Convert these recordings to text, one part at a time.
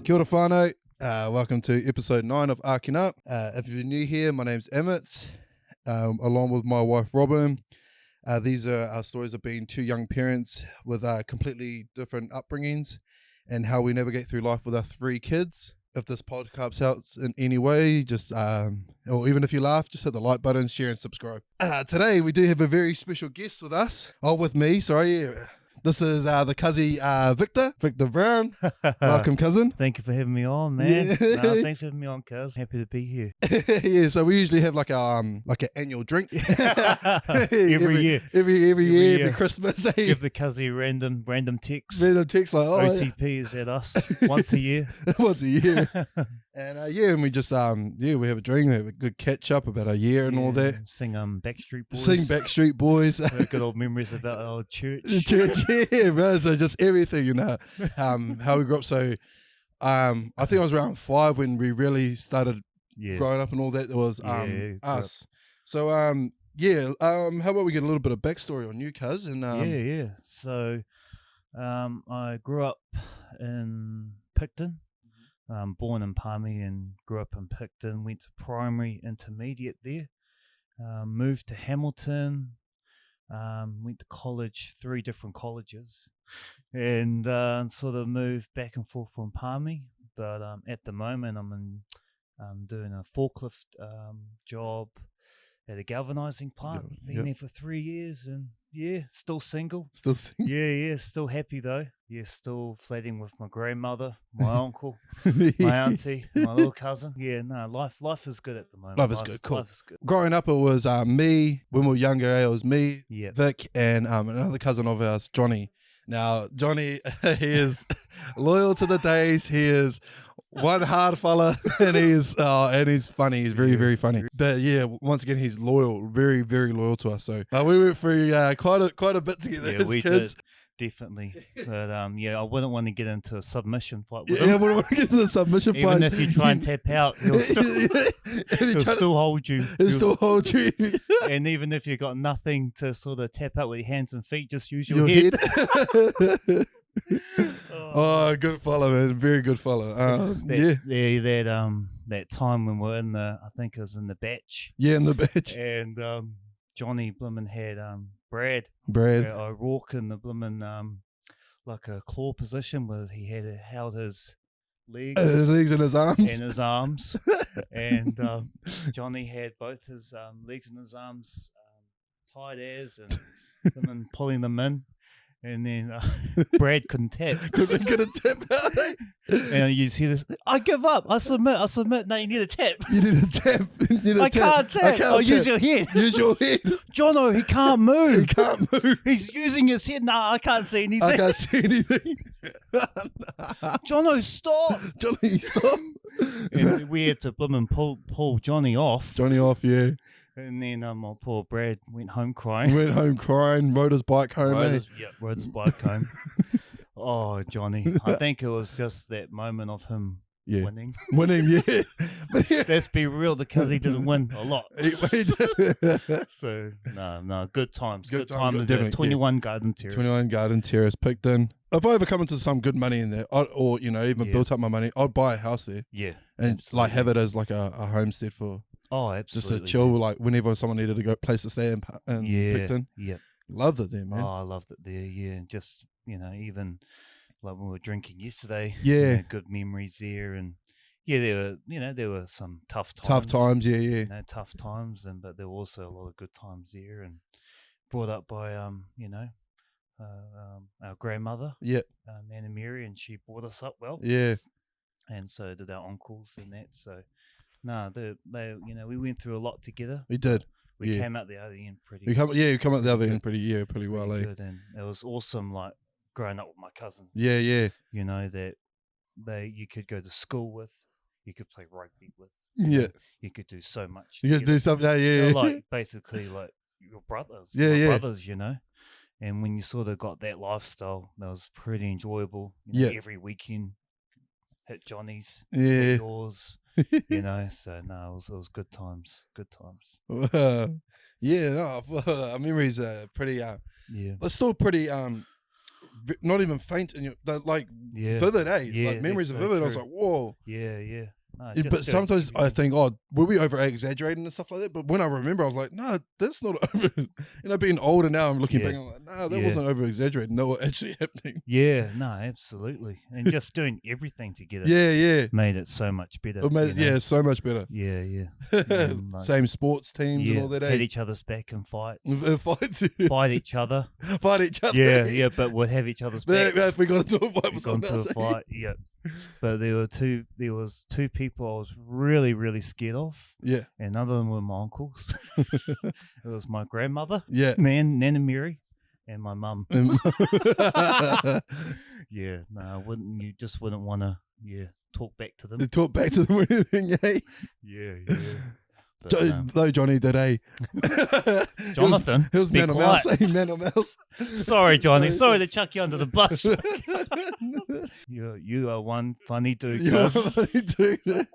Kia ora whānau. Welcome to episode 9 of A.R.K.K. If you're new here, my name's Emmett, along with my wife Robin. These are our stories of being two young parents with completely different upbringings and how we navigate through life with our 3 kids. If this podcast helps in any way, just or even if you laugh, just hit the like button, share and subscribe. Today we do have a very special guest with us. With me, sorry. This is the cousin Victor Brown. Welcome, cousin. Thank you for having me on, man. Yeah. No, thanks for having me on, cuz. Happy to be here. Yeah, so we usually have like an annual drink Every year. Every Christmas. Give the cuzzy random texts. Random text like, OCP is at us once a year. Once a year. And and we just we have a drink, we have a good catch up about our year and all that. Sing Backstreet Boys. Sing Backstreet Boys. Good old memories about our old church. Yeah, bro. So just everything, how we grew up. So I think I was around 5 when we really started growing up and all that. There was us. So how about we get a little bit of backstory on you, cuz? And So I grew up in Picton. Born in Palmy and grew up in Picton. Went to primary, intermediate there. Moved to Hamilton. Went to college, 3 different colleges, and sort of moved back and forth from Palmy. But at the moment, I'm doing a forklift job at a galvanizing plant. Been there for 3 years, and still single. Still single. Still happy though. Still flatting with my grandmother, my uncle, my auntie, my little cousin. Life is good at the moment. Life is good, cool. Life is good. Growing up, it was me. When we were younger, it was me, Yep. Vic, and another cousin of ours, Johnny. Now, Johnny, he is loyal to the days. He is one hard fella, and he's funny. He's very, very funny. But once again, he's loyal, very, very loyal to us. So we went through quite a bit together as we kids. did. Definitely, but I wouldn't want to get into a submission fight with him. I wouldn't want to get into a submission fight. Even if you try and tap out, he'll still hold you. He'll still hold you. And even if you've got nothing to sort of tap out with your hands and feet, just use your head. Oh, good fellow, man. Very good fellow. That time when we're in I think it was in the batch. Yeah, in the batch. And Johnny Blimmin had Brad O'Rourke in the Blimmin like a claw position where he had held his legs and his arms. And Johnny had both his legs and his arms tied as and pulling them in. And then Brad couldn't tap. couldn't tap out. And you see this. I give up. I submit. No, you need a tap. You need a tap. I can't tap. Use your head. Use your head. Jono, he can't move. He can't move. He's using his head. Nah, I can't see anything. Jono, stop. Johnny, stop. And we had to pull Johnny off. Yeah. And then my poor Brad went home crying. Rode his bike home. Rode his bike home. Oh, Johnny. I think it was just that moment of him winning. Let's be real, because he didn't win a lot. So, no, good times. Good times. 21 Garden Terrace. 21 Garden Terrace, Picton. If I ever come into some good money in there, even built up my money, I'd buy a house there. Yeah. And absolutely. have it as like a homestead for... Oh, absolutely. Just to chill, like whenever someone needed a place to stay in Picton. Yeah. Loved it there, man. Oh, I loved it there, yeah. Just, even like when we were drinking yesterday. Yeah. Good memories there. And there were some tough times. Tough times, yeah. Tough times, but there were also a lot of good times there. And brought up by, our grandmother. Yeah. Nana Mary, and she brought us up well. Yeah. And so did our uncles and that, so... No, we went through a lot together. We did. We came out the other end pretty. We come out the other end pretty well. Good, and it was awesome. Like growing up with my cousins. Yeah. That you could go to school with, you could play rugby with. You could do so much. You could do stuff. Yeah. Like basically, like your brothers. Brothers. And when you sort of got that lifestyle, that was pretty enjoyable. Every weekend, hit Johnny's. Hit yours. So no, it was good times. Our memories are pretty. It's still pretty not even faint in your like Yeah. vivid, eh? Yeah, Like memories that's are so vivid. I was true. like, whoa. Yeah. No, Yeah, just but doing sometimes I everything. think, oh, were we over exaggerating and stuff like that? But when I remember, I was like, no, that's not over. Being older now, I'm looking Yeah. back, I'm like, no, that Yeah. wasn't over exaggerating. That was actually happening. Yeah, no, absolutely. And just doing everything to get it Yeah. made it so much better. It made it, you know? so much better. Yeah. And, like, Same sports teams and yeah, all that. had Eh? each other's back in fights. Fights. Fight each other. Fight each other. Yeah, but we'd have each other's back. If we got into a fight We with got someone into else. a fight, yeah. But there was two people I was really, really scared of. Yeah. And none of them were my uncles. It was my grandmother, Yeah. Nana Mary, and my mum. Yeah, no, you just wouldn't want to, talk back to them. Talk back to them or anything, eh? Yeah. But, though Johnny did, eh? Jonathan, He was be man of quiet. mouse, eh? Man of mouse. Sorry, Johnny. Sorry to chuck you under the bus. You are one funny dude, You're a cuz. funny dude.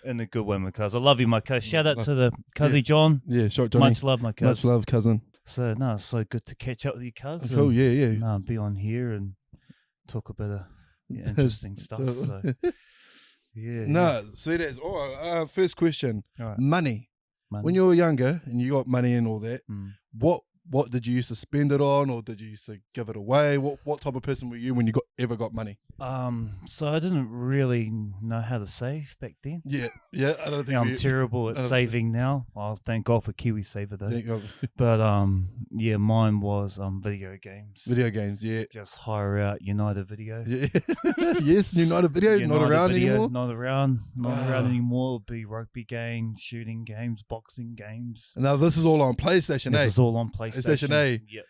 And a good one, my cuz. I love you, my cuz. Shout out to the cuzzy John. Yeah, short Johnny. Much love, my cuz. Much love, cousin. So, no, it's so good to catch up with you, cuz. Cool, yeah. No, be on here and talk a bit of interesting stuff. So, yeah. No, sweet as. Oh, first question. All right. Money. When you were younger and you got money and all that, what did you used to spend it on, or did you used to give it away? What type of person were you when you ever got money? So I didn't really know how to save back then. Yeah. I don't think I'm terrible at saving now. I'll thank God for KiwiSaver though. But mine was video games. Video games, yeah. Just hire out United Video. Yeah. Yes, United Video, not around anymore. Not around anymore. It'll be rugby games, shooting games, boxing games. Now this is all on PlayStation, This is all on PlayStation. A. Yep.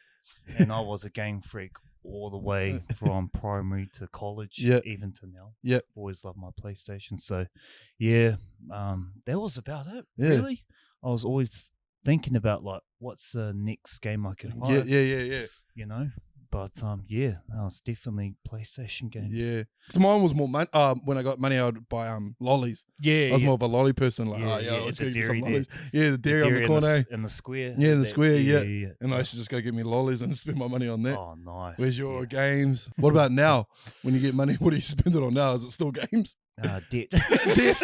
And I was a game freak all the way from primary to college, even to now. Yep. Always loved my PlayStation. So, that was about it. Yeah. Really, I was always thinking about like, what's the next game I can hire? Yeah. You know, but no, it's definitely PlayStation games. Yeah. So mine was more money. When I got money, I would buy lollies. Yeah. I was more of a lolly person. Like, let's go get me some lollies. Yeah, the dairy on the corner. In the square. Yeah, in the square, yeah. And I used to just go get me lollies and spend my money on that. Oh, nice. Where's your games? What about now? When you get money, what do you spend it on now? Is it still games? Debt. Debt. Debt.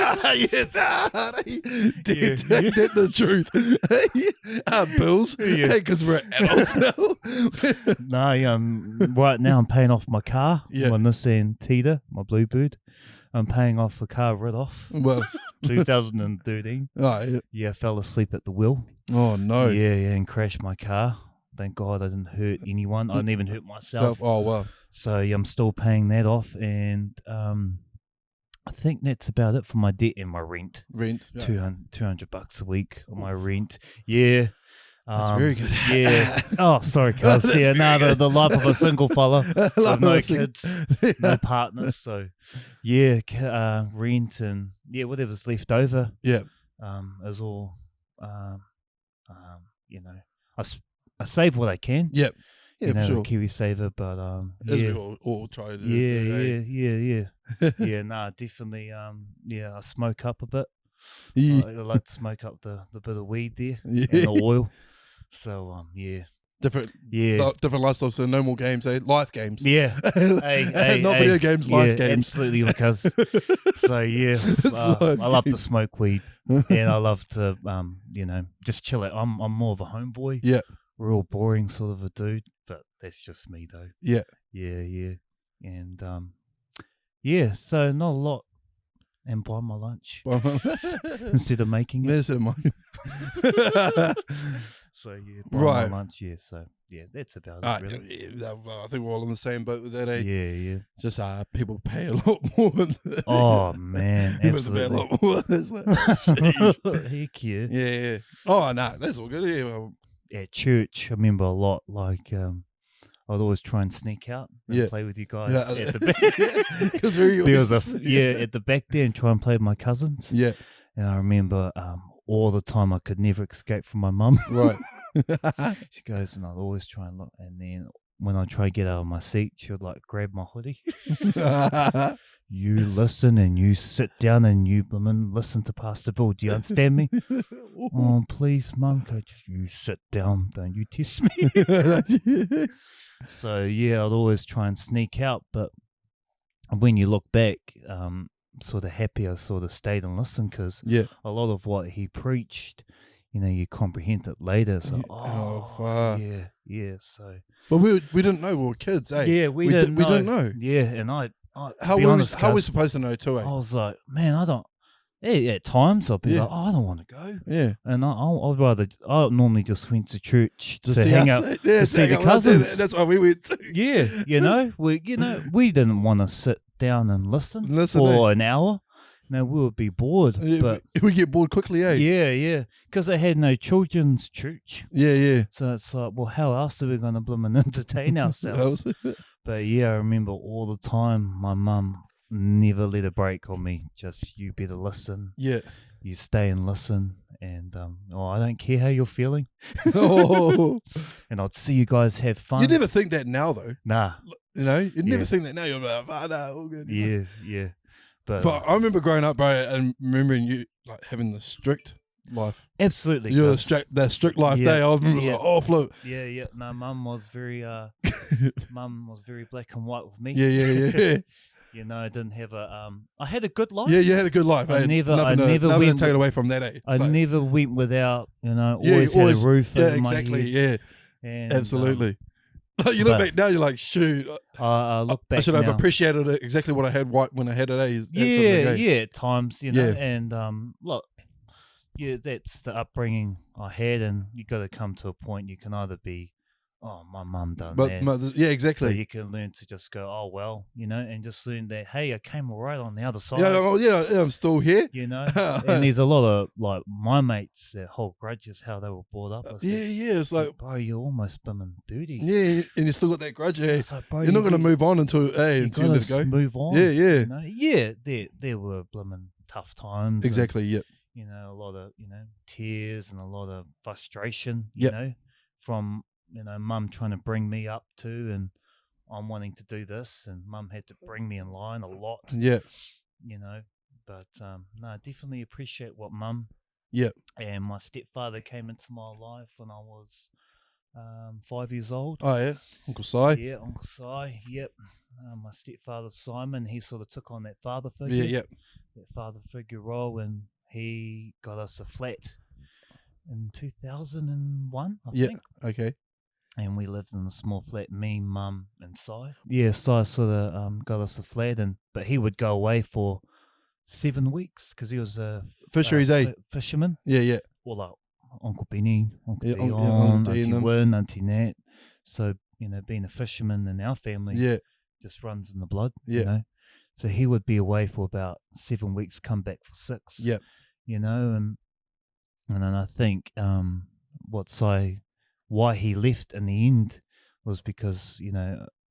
Debt, the truth. Bills. Yeah. Because we're adults now. No, right now I'm paying off my car. Yeah. My Nissan Tita, my Bluebird. I'm paying off a car right off. Well, 2013. Oh, yeah. Yeah, I fell asleep at the wheel. Oh, no. Yeah, and crashed my car. Thank God I didn't hurt anyone. I didn't even hurt myself. Oh, wow. So I'm still paying that off, and I think that's about it for my debt and my rent. Rent. Yeah. $200 a week on my rent. Yeah. That's very good. Yeah. Oh, sorry, cuz. Yeah, the life of a single fella with no kids, no partners. So, rent and whatever's left over. Yeah. Is all. I save what I can. Yep. Yeah, for sure. KiwiSaver, but As we all try to do. Yeah. Definitely. I smoke up a bit. Yeah. I like to smoke up the bit of weed there and Yeah. the oil. So Different lifestyles, so no more games, Life games. Yeah. Not video games, life games. Absolutely, because so I love to smoke weed and I love to just chill out. I'm more of a homeboy. Yeah. Real boring sort of a dude, but that's just me though. Yeah. Yeah. And so not a lot. And buy my lunch instead of making it. Instead of making So buy my lunch. Yeah, so that's about it. Really. I think we're all in the same boat with that. Yeah. Just people pay a lot more. Oh man, It was about a lot more. It's like, heck yeah. Yeah. Oh no, that's all good. Yeah. Well, At church, I remember a lot. Like I'd always try and sneak out and play with you guys at the back. Because at the back there and try and play with my cousins. Yeah. And I remember all the time I could never escape from my mum. Right. She goes, and I'd always try and look. And then when I try to get out of my seat, she would like grab my hoodie. You listen and you sit down and you listen to Pastor Bill. Do you understand me? Oh, please, Mum, could you sit down? Don't you test me. So yeah, I'd always try and sneak out, but when you look back, sort of happy I sort of stayed and listened, because Yeah. a lot of what he preached, you comprehend it later. So Fuck. yeah. So, but we didn't know, we were kids, eh? yeah, we didn't know. Yeah, and I How be were honest, we supposed to know too, eh? I was like, man, I don't. Yeah, at times I'd be Yeah. like, I don't want to go. Yeah. And I'd rather. I normally just went to church to see hang us, out, eh? Yeah, to see the cousins. That's why we went to. Yeah, we didn't want to sit down and listen for an hour. No, we would be bored. Yeah, but we get bored quickly, eh? Yeah, because they had no children's church. Yeah. So it's like, well, how else are we going to blooming entertain ourselves? But yeah, I remember all the time my mum never let a break on me. Just, you better listen. Yeah. You stay and listen. And I don't care how you're feeling. And I'd see you guys have fun. You never think that now, though. Nah. You never think that now. You're like, all good. Yeah. But I remember growing up, bro, and remembering you like having the strict life. Absolutely. You're that strict life day. I remember like, float. Yeah. No, Mum was very black and white with me. Yeah. I didn't have I had a good life. Yeah, you had a good life. I never went take it away from that. I never went without. Always had a roof over my head. Yeah, and, absolutely. You look back now, you're like, shoot. I look back. I should have appreciated it exactly what I had when I had it. Yeah, at times, and look, that's the upbringing I had, and you got to come to a point you can either be, oh, my mum done that. Yeah, exactly. Or you can learn to just go, oh well, and just learn that, hey, I came all right on the other side. Yeah, I'm still here. And there's a lot of like my mates that hold grudges how they were brought up. It's like, bro, you're almost blooming duty. Yeah, and you still got that grudge. Like, bro, you're not going to move on until you let it go. Move on. Yeah. There were blooming tough times. Exactly. Yep. A lot of tears and a lot of frustration. From Mum trying to bring me up too, and I'm wanting to do this, and Mum had to bring me in line a lot. Yeah. But no, definitely appreciate what Mum. Yeah. And my stepfather came into my life when I was 5 years old. Oh yeah, Uncle Si. Yeah, Uncle Si. Yep. My stepfather Simon, he sort of took on that father figure. Yeah. That father figure role, and he got us a flat in 2001, I think. Okay. And we lived in a small flat, me, Mum, and Si. Yeah, Si sort of got us a flat, but he would go away for 7 weeks because he was a fisheries fisherman. Yeah. Or like Uncle Benny, Uncle Dion, Auntie Wynn, Auntie Nat. So, being a fisherman in our family just runs in the blood, So he would be away for about 7 weeks, come back for 6. Yeah. And then I think why he left in the end was because,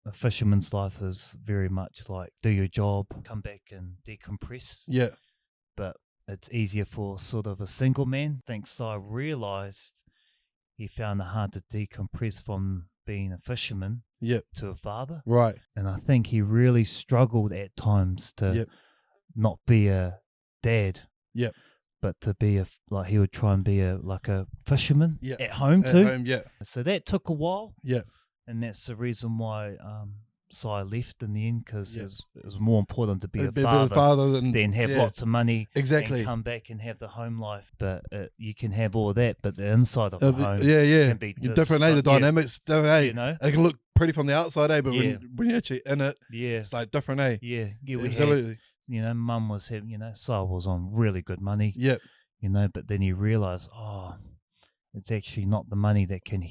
a fisherman's life is very much like do your job, come back and decompress. Yeah. But it's easier for sort of a single man. I think Si realised he found it hard to decompress from being a fisherman to a father. Right. And I think he really struggled at times to not be a dad. Yep. But to be he would try and be a fisherman at home too. At home, yeah. So that took a while. Yeah. And that's the reason why Si left in the end, because it was more important to be a father than have lots of money. Exactly. And come back and have the home life. But you can have all that, but the inside of the home can be different. The dynamics, they can look pretty from the outside, but when you're actually in it, it's like different, Yeah, absolutely. Mum was having, Si was on really good money. Yep. But then he realised, it's actually not the money that can,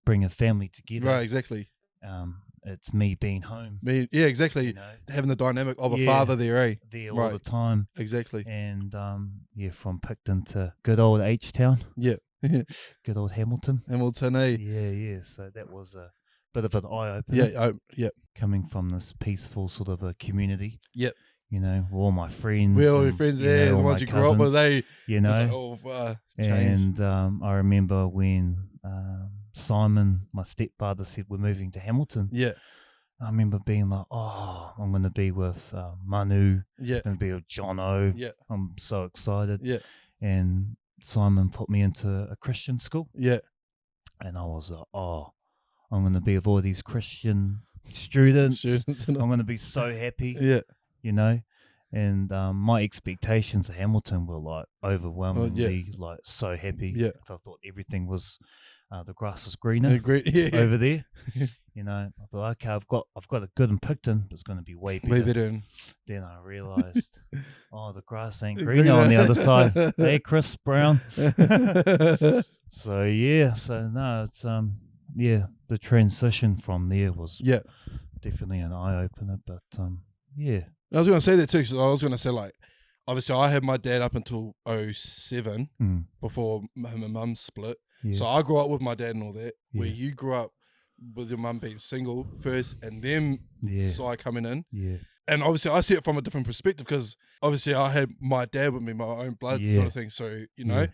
bring a family together. Right, exactly. It's me being home. Exactly. Having the dynamic of a father there, There all the time. Exactly. And from Picton to good old H-Town. Yeah. Good old Hamilton. Yeah. So that was a bit of an eye-opener. Yeah. Coming from this peaceful sort of a community. Yep. All my friends. We're all your friends there, the ones you grew up with, And I remember when Simon, my stepfather, said we're moving to Hamilton. Yeah. I remember being like, oh, I'm going to be with Manu. Yeah. I'm going to be with Jono. Yeah. I'm so excited. Yeah. And Simon put me into a Christian school. Yeah. And I was like, oh, I'm going to be with all these Christian students. I'm going to be so happy. Yeah. You know? And my expectations of Hamilton were like overwhelmingly like so happy. Yeah. I thought everything was, the grass is greener over there. You know, I thought, okay, I've got a good in Picton, but it's going to be way better. Way better. Then I realised, oh, the grass ain't greener on the other side. Hey, Chris Brown. So no, it's the transition from there was definitely an eye opener. But I was going to say that too, because I was going to say, like, obviously I had my dad up until 07 before him and mum split. Yeah. So I grew up with my dad and all that. Where you grew up with your mum being single first and then Si coming in. Yeah. And obviously I see it from a different perspective because obviously I had my dad with me, my own blood sort of thing. So, you know,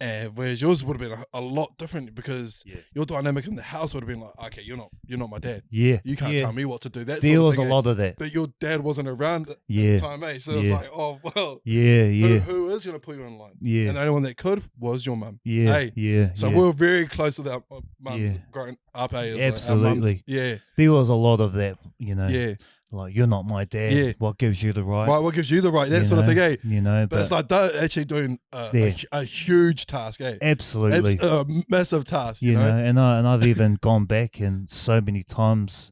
and whereas yours would have been a lot different because your dynamic in the house would have been like, okay, you're not my dad. Yeah. You can't tell me what to do. That there sort of was thing, a lot of that. But your dad wasn't around at the time, eh? So it's like, oh, well. Who is going to put you on line? Yeah. And the only one that could was your mum. Yeah. So we were very close with our mums growing up, eh? Absolutely. Yeah. There was a lot of that, you know. Yeah. Like, you're not my dad. Yeah. What gives you the right? Right, what gives you the right? That sort of thing, eh? You know, but it's like they're actually doing a huge task, eh? Absolutely. A massive task, you know? And I've even gone back and so many times,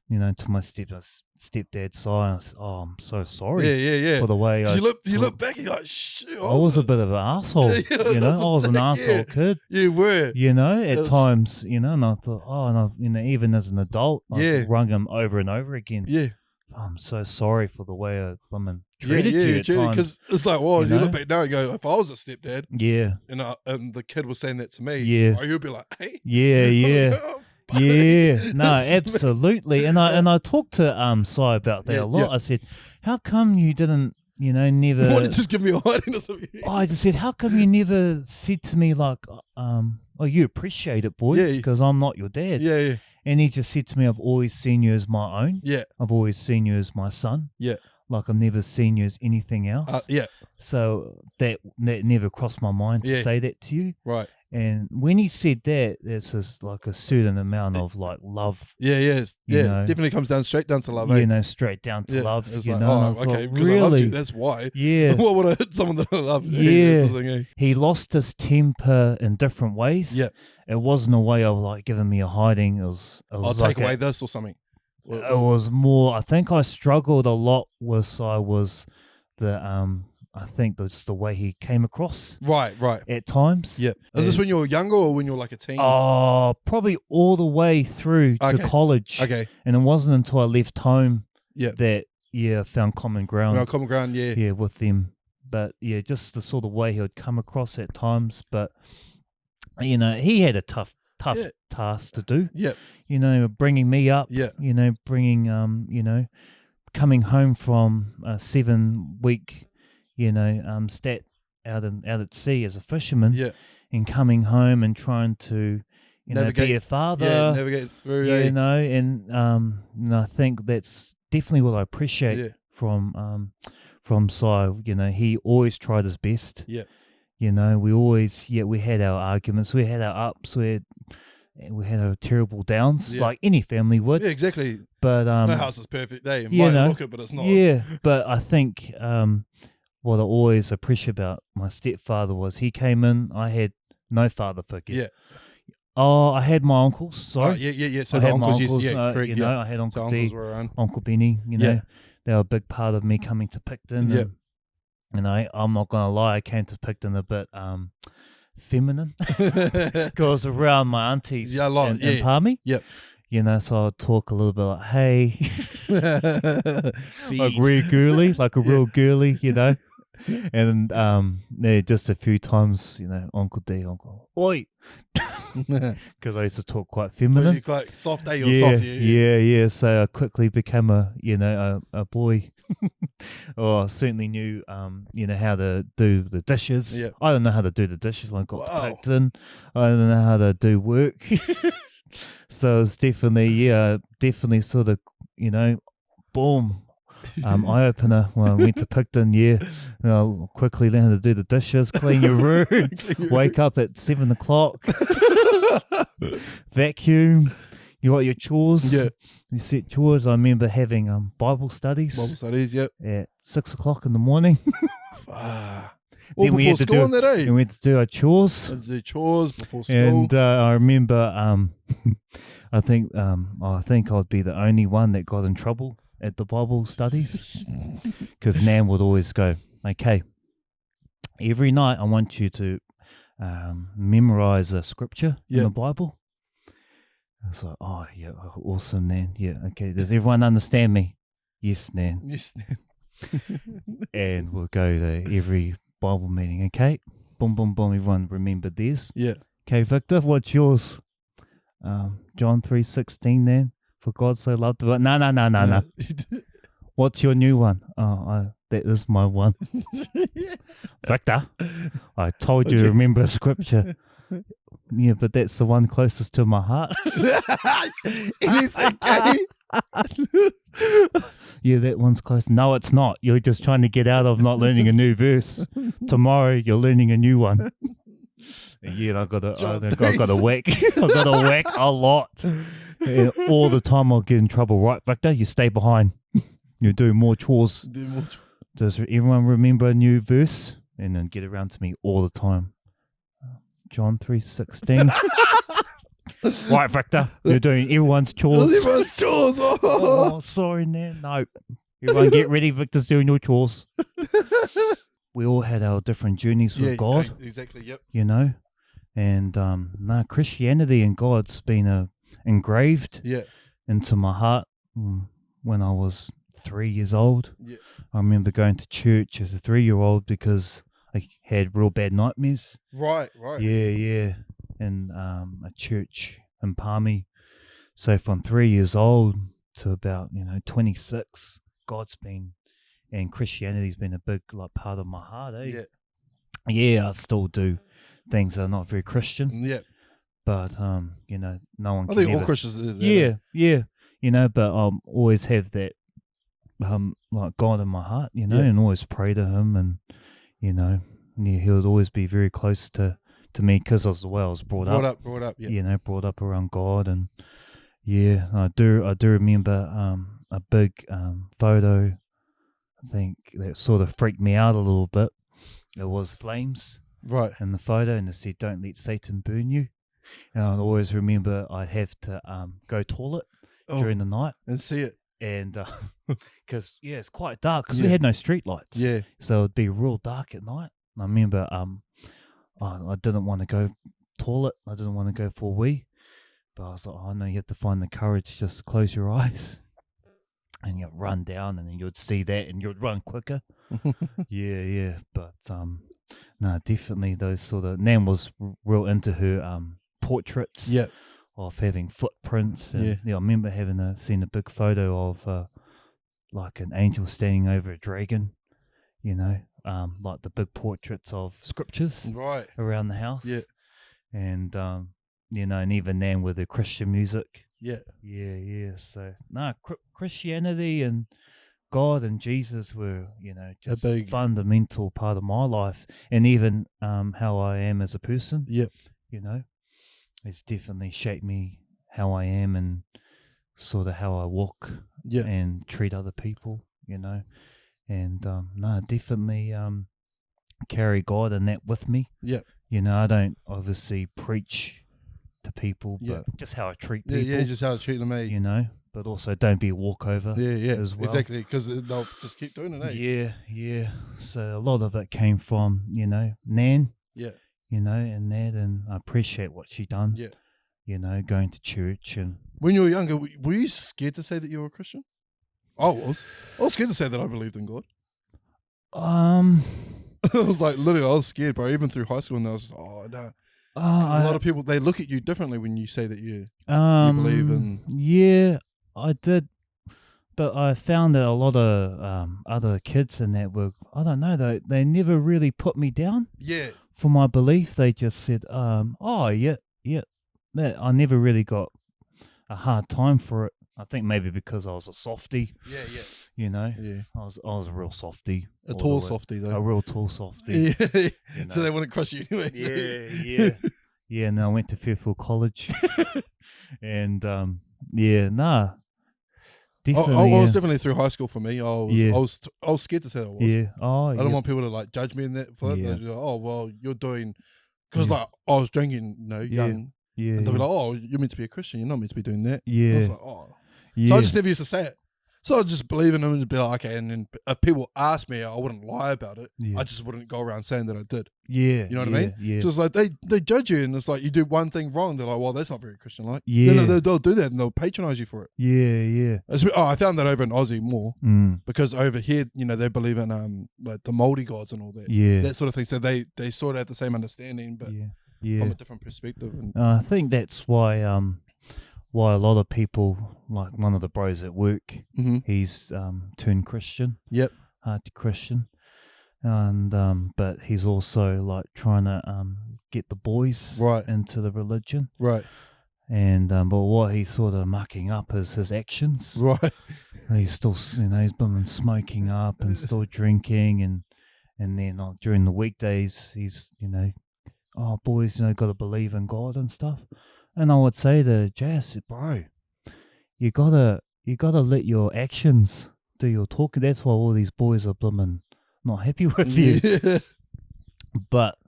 you know, to my stepdad's side, I said, oh, I'm so sorry for the way I... You look back and you're like, shit. I was a bit of an asshole, you know? I was an asshole kid. You were. You know, at times, you know, and I thought, and you know, even as an adult, I rung him over and over again. Yeah. I'm so sorry for the way a woman treated you at times. Because it's like, well, you look back now and go, if I was a stepdad, and the kid was saying that to me, you'd be like, hey. No, absolutely. And I talked to Si about that a lot. I said, how come you didn't, you know, never... Why did you just give me a hiding or something? I just said, how come you never said to me like, oh, you appreciate it, boy, because I'm not your dad. Yeah. And he just said to me, I've always seen you as my own. Yeah. I've always seen you as my son. Yeah. Like I've never seen you as anything else. So that never crossed my mind to say that to you. Right. And when he said that, it's just like a certain amount of like love. Yeah. Definitely comes straight down to love. You know, straight down to love. It's you like, know, okay, because I loved you. That's why. Yeah. What would I hit someone that I loved? Yeah. Sort of thing, he lost his temper in different ways. Yeah. It wasn't a way of like giving me a hiding. It was I'll like take away this or something. It was more. I think I struggled a lot with. I think that's the way he came across. Right. At times. Yeah. Is this when you were younger or when you were like a teen? Oh, probably all the way through to college. Okay. And it wasn't until I left home that I found common ground. Yeah, with them. But yeah, just the sort of way he would come across at times. But you know, he had a tough task to do. Yeah. You know, bringing me up. Yeah. You know, bringing you know, coming home from a 7-week. You know, stat out at sea as a fisherman, and coming home and trying to, be a father, navigate through, you know, and I think that's definitely what I appreciate from Si. You know, he always tried his best. Yeah, you know, we always we had our arguments, we had our ups, we had our terrible downs, like any family would. Yeah, exactly. But no house is perfect. They might look it, but it's not. Yeah, but I think what I always appreciate about my stepfather was he came in, I had no father figure. Yeah. Oh, I had my uncles, sorry. Yeah. So I had my uncles, correct, you know, I had Uncle D, Uncle Benny, you know. They were a big part of me coming to Picton. Yeah. And I'm not going to lie, I came to Picton a bit feminine. Because around my aunties in Palmy. Yep. You know, so I'd talk a little bit like, hey. Like real girly, like a real girly, you know. And just a few times, you know, Uncle D, Uncle, oi, because I used to talk quite feminine, quite soft, you're soft, yeah. So I quickly became a boy. Or certainly knew, how to do the dishes. Yeah. I don't know how to do the dishes when I got to Wow. Picton. I don't know how to do work. So it's definitely sort of, boom. Eye opener when I went to Picton. Quickly learn how to do the dishes, clean your room, wake up at 7 o'clock, vacuum. You got your chores. Yeah. You set chores. I remember having Bible studies. Bible studies, yep. At 6 o'clock in the morning. All Then we before had to school on that day. And we had to do our chores. The chores before school. And I remember, I think I'd be the only one that got in trouble at the Bible studies, because Nan would always go, "Okay, every night I want you to memorize a scripture in the Bible." I was like, "Oh yeah, awesome, Nan. Yeah, okay. Does everyone understand me?" "Yes, Nan." Yes, Nan. And we'll go to every Bible meeting. Okay, boom, boom, boom. Everyone remembered theirs. Yeah. Okay, Victor, what's yours? John 3:16. Then, for God so loved the world. No. What's your new one? Oh, that is my one. Victor, I told you to remember a scripture. Yeah, but that's the one closest to my heart. Anything, Kenny? Yeah, that one's close. No, it's not. You're just trying to get out of not learning a new verse. Tomorrow, you're learning a new one. Yeah, I got a whack. I got a whack a lot. And all the time I'll get in trouble. Right, Victor, you stay behind. You do more chores. Does everyone remember a new verse? And then get around to me all the time. John 3:16. Right, Victor, you're doing everyone's chores. Everyone's chores. Oh, sorry, Nan. No. Everyone get ready. Victor's doing your chores. We all had our different journeys with God. Exactly, yep. And Christianity and God's been engraved into my heart when I was 3 years old. Yeah. I remember going to church as a 3-year-old because I had real bad nightmares. Right. Yeah. In a church in Palmy. So from 3 years old to about 26, and Christianity's been a big part of my heart. Yeah, I still do things that are not very Christian. Yeah. But no one. I think all Christians do that. Yeah. But always have that like God in my heart, and always pray to Him, and He would always be very close to me because I was brought up, brought up around God. And I do remember a big photo, I think, that sort of freaked me out a little bit. It was flames in the photo, and it said, "Don't let Satan burn you." And I'd always remember I'd have to go toilet during the night and see it, and because it's quite dark because we had no street lights, so it'd be real dark at night. And I remember I didn't want to go toilet. I didn't want to go for a wee. But I was like, "Oh, no, you have to find the courage to just close your eyes." And you'd run down, and then you'd see that, and you'd run quicker. Yeah. But, no, definitely those sort of... Nan was real into her portraits of having footprints. And, I remember seen a big photo of like an angel standing over a dragon, like the big portraits of scriptures around the house. Yeah. And, and even Nan with her Christian music. Yeah. So, no, Christianity and God and Jesus were, just a big fundamental part of my life, and even how I am as a person. Yep. It's definitely shaped me how I am and sort of how I walk and treat other people, And no, definitely carry God and that with me. Yep. I don't obviously preach to people, but just how I treat people. Yeah, just how I treat them, but also don't be a walkover. As well. Exactly, because they'll just keep doing it. Yeah. So a lot of it came from Nan. Yeah. And that, and I appreciate what she done. Yeah. Going to church. And when you were younger, were you scared to say that you were a Christian? I was scared to say that I believed in God. I was like, literally, I was scared, bro. Even through high school, and I was just, oh no. A lot of people, they look at you differently when you say that you believe in. Yeah, I did but I found that a lot of other kids in that were, I don't know, they never really put me down Yeah. for my belief. They just said, oh, yeah, yeah. I never really got a hard time for it. I think maybe because I was a softie. Yeah, yeah. You know, Yeah. I was a real softie. A tall softie, though. A real tall softie. Yeah. You know. So they wouldn't crush you anyway. Yeah. Yeah, and I went to Fairfield College. And, nah. Definitely. I was definitely through high school for me. I was scared to say I was. Yeah. Oh, I don't want people to like judge me in that for that. Yeah. They're like, oh well, you're doing because like I was drinking, young. Yeah. And they'll be like, oh, you're meant to be a Christian. You're not meant to be doing that. Yeah. And I was like, oh. Yeah. So I just never used to say it. So I just believe in them and be like, okay. And then if people ask me, I wouldn't lie about it. Yeah. I just wouldn't go around saying that I did. Yeah. You know what I mean? Yeah. So it's like they judge you, and it's like you do one thing wrong. They're like, well, that's not very Christian like. Yeah. Then they'll do that and they'll patronize you for it. Yeah. I found that over in Aussie more Mm. because over here, they believe in like the Māori gods and all that. Yeah. That sort of thing. So they sort of have the same understanding, but from a different perspective. And I think that's why a lot of people, like one of the bros at work, he's turned Christian. Yep. Hard to Christian. And but he's also like trying to get the boys into the religion. Right. And but what he's sort of mucking up is his actions. Right. He's still, he's been smoking up and still drinking, and then during the weekdays he's, oh boys, got to believe in God and stuff. And I would say to Jazz, bro, you gotta let your actions do your talking. That's why all these boys are blooming not happy with you. Yeah. But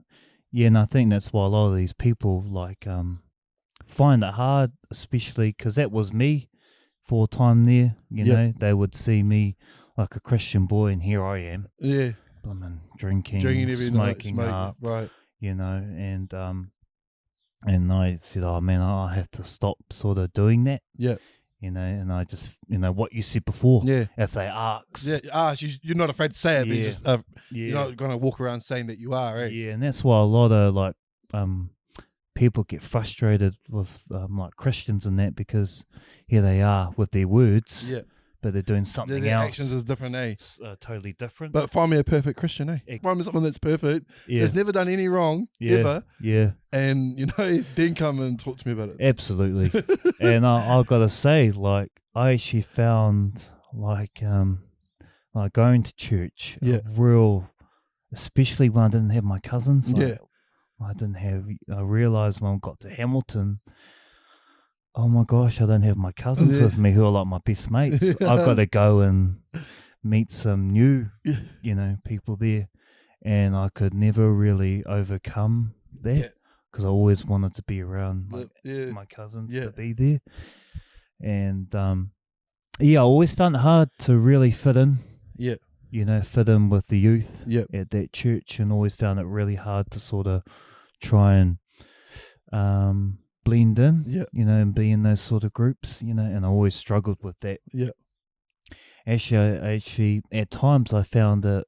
and I think that's why a lot of these people like find it hard, especially because that was me for a time there. You know, they would see me like a Christian boy, and here I am. Yeah. Blooming drinking every smoking night, up. right. And I said, oh man, I have to stop sort of doing that. Yeah. And I just, what you said before. Yeah. If they ask. Yeah, you're not afraid to say it, but Yeah. you just, you're not going to walk around saying that you are, eh? Yeah, and that's why a lot of like people get frustrated with like Christians and that, because here they are with their words. Yeah. But they're doing something their else. Actions is different, eh? Totally different. But find me a perfect Christian, eh? Find me someone that's perfect. Yeah. That's never done any wrong, ever. Yeah. And, then come and talk to me about it. Absolutely. And I've got to say, like, I actually found, like going to church, real, especially when I didn't have my cousins. Like, I realised when I got to Hamilton, oh my gosh, I don't have my cousins with me who are like my best mates. I've got to go and meet some new, people there. And I could never really overcome that because I always wanted to be around my cousins to be there. And, I always found it hard to really fit in. Yeah. Fit in with the youth at that church, and always found it really hard to sort of try and blend in, and be in those sort of groups, and I always struggled with that. Actually, at times I found that,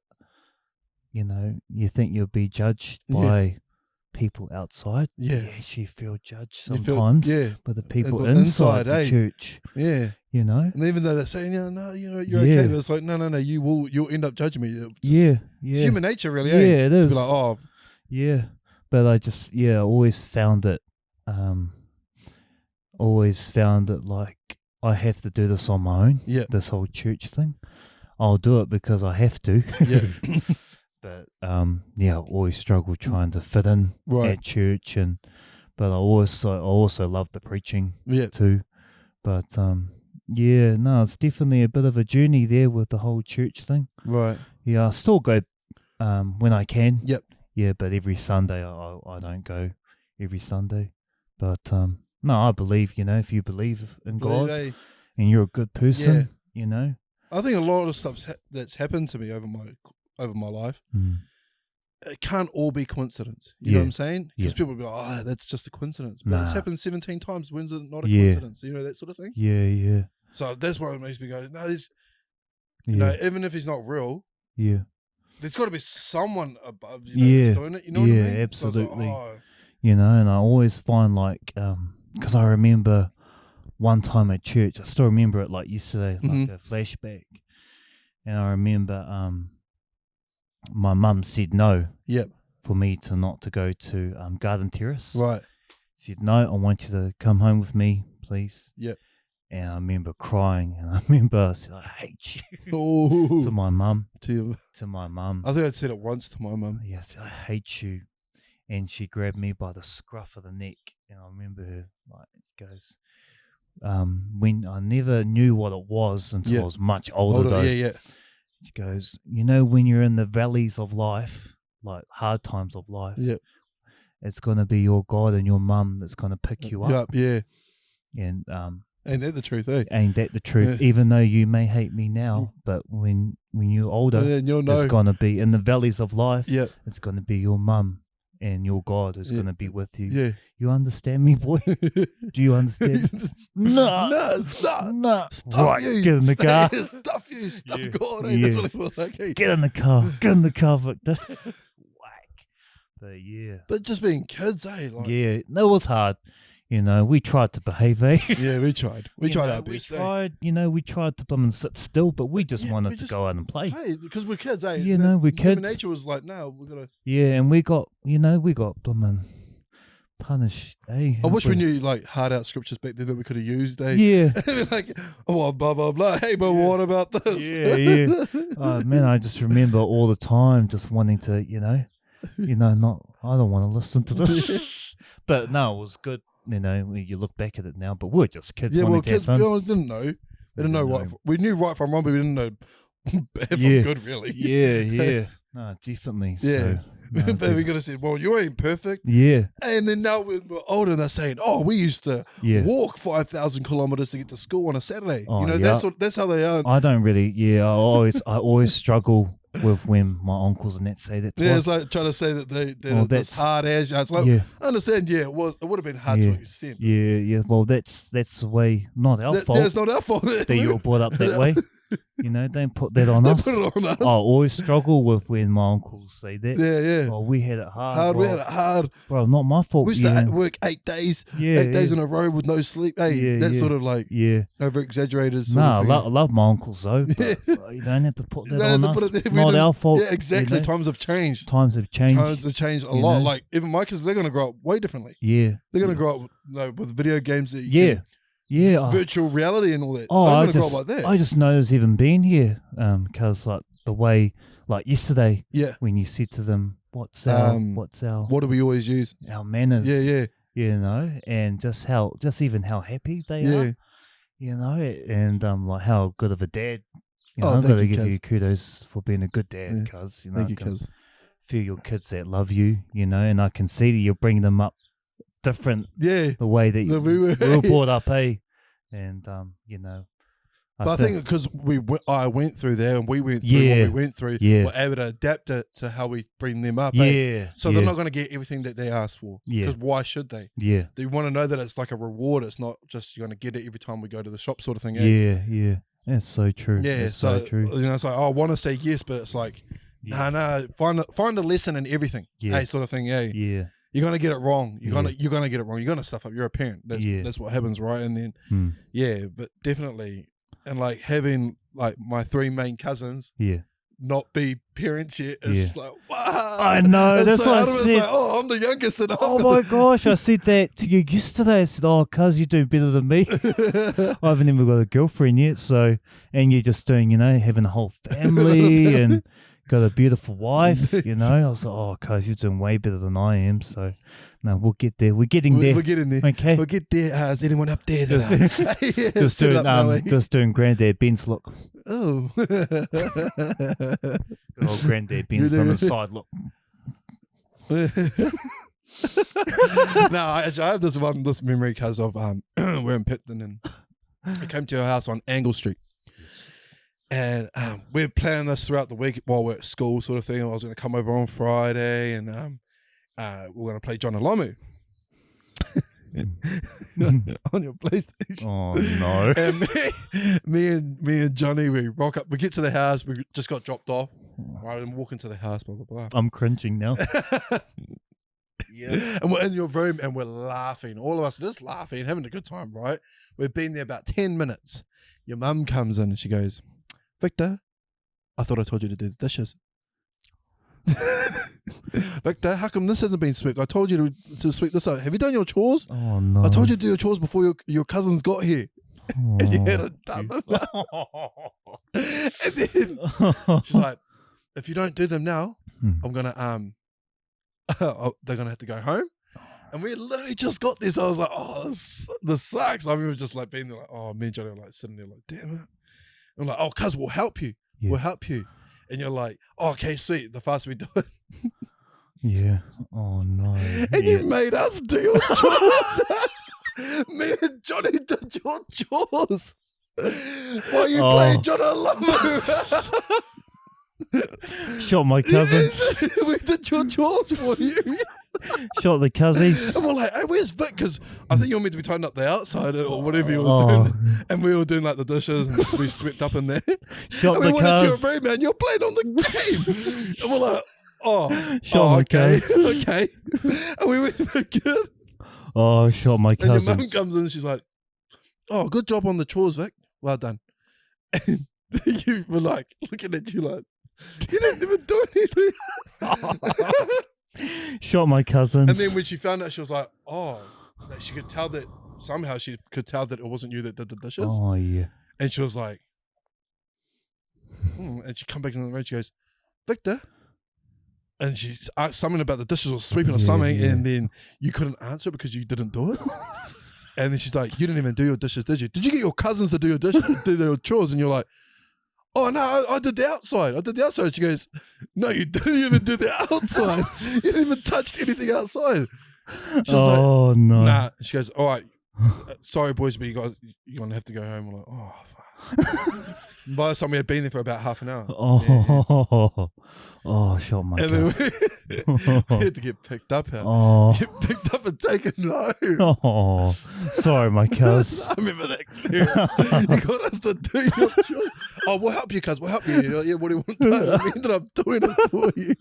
you think you'll be judged by people outside. You actually feel judged sometimes by the people inside the church. And even though they're saying, no, you're okay, but it's like, no, you'll end up judging me. It's human nature, really. It is. Be like, oh, but I just always found it like I have to do this on my own. This whole church thing, I'll do it because I have to. But I always struggle trying to fit in at church, but I also love the preaching too. But it's definitely a bit of a journey there with the whole church thing. Right. I still go when I can. But every Sunday I don't go every Sunday. But no, I believe, if you believe in God and you're a good person, I think a lot of stuff that's happened to me over my life, it can't all be coincidence. You know what I'm saying? Because people will be like, oh, that's just a coincidence. But it's happened 17 times. When's it not a coincidence? That sort of thing. Yeah. So that's why it makes me go, no, even if he's not real, there's got to be someone above, that's doing it. You know what I mean? Absolutely. So like, and I always find like, because I remember one time at church, I still remember it like yesterday, Mhm. like a flashback. And I remember my mum said no Yep. for me not to go to Garden Terrace. Right. Said, no, I want you to come home with me, please. Yep. And I remember crying, and I remember I said, I hate you Oh. to my mum. To my mum. I think I'd said it once to my mum. Yes, I hate you. And she grabbed me by the scruff of the neck, and I remember her like goes, when I never knew what it was until I was much older though. Yeah. She goes, you know, when you're in the valleys of life, like hard times of life, Yep. it's gonna be your God and your mum that's gonna pick you up. Yeah. And Ain't that the truth, eh? ain't that the truth? Yeah. Even though you may hate me now, but when you're older, And you'll know. it's gonna be in the valleys of life. Yep. It's gonna be your mum and your God who's gonna be with you. Yeah. You understand me, boy? Do you understand? No. No. Stop right, you. get in the car. Stop you. Stop Yeah. God. Eh? Yeah. That's what it was like. Eh? Get in the car. Get in the car, Victor. Whack. But yeah. But just being kids, eh? Like, Yeah. No, it was hard. You know, we tried to behave, eh? yeah, we tried. We tried our best. We tried to come and sit still, but we just wanted to go out and play. Hey, because we're kids, eh? You know, we're kids. Human nature was like, no, we're gonna. Yeah, and we got blooming punished, eh? I wish we knew like hard out scriptures back then that we could have used, eh? Yeah. Like, oh, blah blah blah. Hey, but what about this? Yeah. Oh man, I just remember all the time just wanting to, not. I don't want to listen to this, but no, it was good. You know, when you look back at it now, but we're just kids. Yeah, well, to have kids, fun. we didn't know. We didn't know right. We knew right from wrong, but we didn't know bad from good, really. Yeah. No, definitely. Yeah. So, no, but we could have said, well, you ain't perfect. Yeah. And then now we're older and they're saying, oh, we used to walk 5,000 kilometers to get to school on a Saturday. Oh, that's how they are. I don't really, I always struggle with when my uncles and that say that to us. It's like trying to say that that's hard as. It's like, I understand, it would have been hard to extent. Yeah, well, that's the way, not our fault. It's not our fault. That you were brought up that way. Don't put that on us. Put it on us. I always struggle with when my uncles say that. Yeah. Oh, we had it hard. We had it hard. Bro, not my fault. We used to work 8 days. 8 days in a row with no sleep. Hey, that's sort of like over exaggerated. I love my uncles though. But you don't have to put that on us. Not our fault. Yeah, exactly. Times have changed. Times have changed a lot. Like even my kids, they're going to grow up way differently. Yeah. They're going to grow up with video games that virtual reality and all that. Oh, I'm going to grow up like that. I just noticed even being here, because like the way, like yesterday, when you said to them, "What's our what do we always use? Our manners." Yeah. You know, and just even how happy they are. You know, and like how good of a dad. I've got to give you kudos for being a good dad, cuz thank you, cuz. Feel your kids that love you, and I can see that you're bringing them up different, the way that we were brought up, and but I think because I went through there and we went through what we went through, we're able to adapt it to how we bring them up. So they're not going to get everything that they ask for. Because why should they? Yeah. They want to know that it's like a reward. It's not just you're going to get it every time we go to the shop sort of thing. Yeah. That's so true. Yeah, that's so true. It's like, I want to say yes, but it's like, no, find a lesson in everything. Hey, sort of thing. Yeah. You're gonna get it wrong. You're gonna get it wrong. You're gonna stuff up. You're a parent. That's what happens, right? And then but definitely, and like having like my 3 main cousins, not be parents yet is like, wow. I know. And that's what I said. Like, oh, I'm the youngest. And oh my gosh, I said that to you yesterday. I said, oh, cuz you do better than me. I haven't even got a girlfriend yet, so and you're just doing, having a whole family and got a beautiful wife, I was like, oh, cuz you're doing way better than I am. So, no, we'll get there. We're getting there. We're getting there. Okay. We'll get there. Is anyone up there? Just doing Granddad Ben's look. Oh. Good old Granddad Ben's on the side look. No, I have this memory because of we're in Pitton and I came to our house on Angle Street. And we're planning this throughout the week while we're at school, sort of thing. I was going to come over on Friday, and we're going to play John Alomu on your PlayStation. Oh no! And me and Johnny, we rock up. We get to the house. We just got dropped off. Right, I'm walking to the house. Blah blah blah. I'm cringing now. Yeah. And we're in your room and we're laughing. All of us are just laughing, having a good time, right? We've been there about 10 minutes. Your mum comes in and she goes, Victor, I thought I told you to do the dishes. Victor, how come this hasn't been swept? I told you to sweep this out. Have you done your chores? Oh no. I told you to do your chores before your cousins got here. Oh, And you hadn't done them. And then she's like, if you don't do them now, I'm gonna they're gonna have to go home. And we literally just got this. I was like, oh, this sucks. I remember just like being there, like, oh, me and Johnny were like sitting there, like, damn it. I'm like, oh, cuz we'll help you. Yeah. We'll help you. And you're like, oh, okay, sweet. The faster we do it. Yeah. Oh no. And you made us do your chores. Me and Johnny did your chores. While you played John Alamu. Shot my cousins. We did your chores for you. Shot the cousins. And we're like, hey, where's Vic? Because I think you're meant to be tidying up the outside or whatever you were doing. And we were doing like the dishes and we swept up in there. Shot and the we went into cuz. your room, man. You're playing on the game. And we're like, okay. Okay. And we went again. Oh, shot my And your cousins. mum comes in and she's like, oh, good job on the chores, Vic. Well done. And you were like, looking at you like, you didn't even do anything. Shot my cousins. And then when she found out, she was like, oh, that she could tell that somehow she could tell that it wasn't you that did the dishes. Oh, yeah. And she was like, and she come back in the room, she goes, Victor. And she asked something about the dishes or sweeping or something, and then you couldn't answer because you didn't do it. And then she's like, you didn't even do your dishes, did you? Did you get your cousins to do your dishes, do their chores? And you're like, oh, no, I did the outside. I did the outside. She goes, no, you didn't even do the outside. You didn't even touch anything outside. She's like, no. nah. She goes, all right, sorry, boys, but you're going to have to go home. We're like, oh, fuck. By the time we had been there for about half an hour. Shot my and cousins. then we had to get picked up. Get picked up and taken home. Oh, sorry, my cuz. I remember that clear. You got us to do your job. Oh, we'll help you, cuz. We'll help you. You're like, yeah, what do you want done? We ended up doing it for you.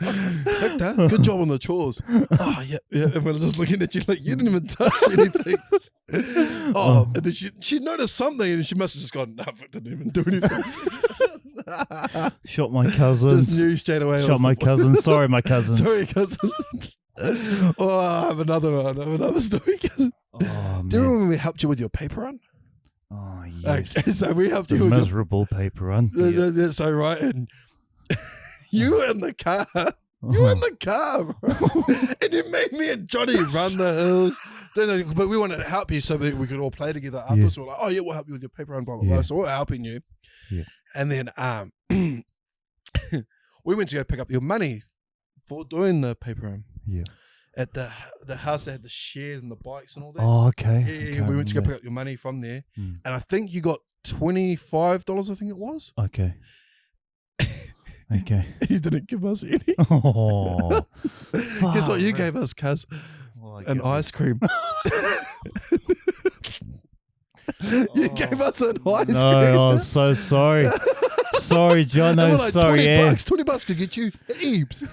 Victor, good job on the chores. Oh, yeah. And we're just looking at you like, you didn't even touch anything. And then she noticed something and she must have just gone, no, Victor didn't even do anything. Shot my cousins. Just knew straight away. Shot my cousins. Sorry, my cousins. Sorry, cousins. I have another one. I have another story, cousin. Oh, man. Do you remember when we helped you with your paper run? Oh, yes. Okay, so we helped The you with miserable paper run. That's so right. And you were in the car. You were in the car, bro. And you made me and Johnny run the hills. But we wanted to help you so that we could all play together after. Yeah. So we're like, oh, yeah, we'll help you with your paper run, blah, blah, blah. So we're helping you. Yeah. And then we went to go pick up your money for doing the paper run. Yeah. At the house that had the shed and the bikes and all that. Oh, okay. Yeah. We went to go pick up your money from there. And I think you got $25, I think it was. Okay. Okay. You didn't give us any. Oh. Guess what you gave us, cuz? An ice cream. You gave us an ice cream. No, I'm so sorry. Sorry, John. And No, we're like, sorry. $20 could get you heaps.